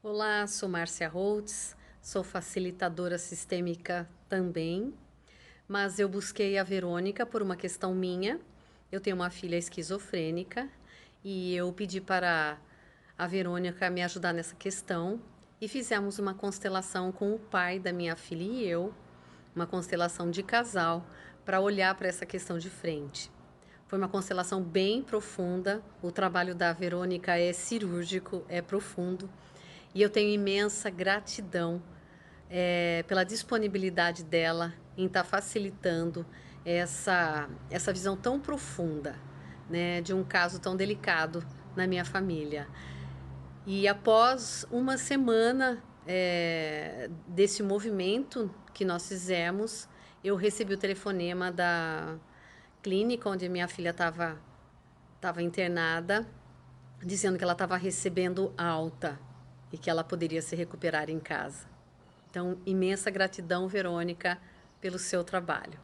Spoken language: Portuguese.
Olá, sou Márcia Holtz, sou facilitadora sistêmica também, mas eu busquei a Verônica por uma questão minha. Eu tenho uma filha esquizofrênica e eu pedi para a Verônica me ajudar nessa questão e fizemos uma constelação com o pai da minha filha e eu, uma constelação de casal, para olhar para essa questão de frente. Foi uma constelação bem profunda. O trabalho da Verônica é cirúrgico, é profundo. E eu tenho imensa gratidão pela disponibilidade dela em estar facilitando essa visão tão profunda, né, de um caso tão delicado na minha família. E após uma semana desse movimento que nós fizemos, eu recebi o telefonema da clínica onde minha filha estava internada, dizendo que ela estava recebendo alta e que ela poderia se recuperar em casa. Então, imensa gratidão, Verônica, pelo seu trabalho.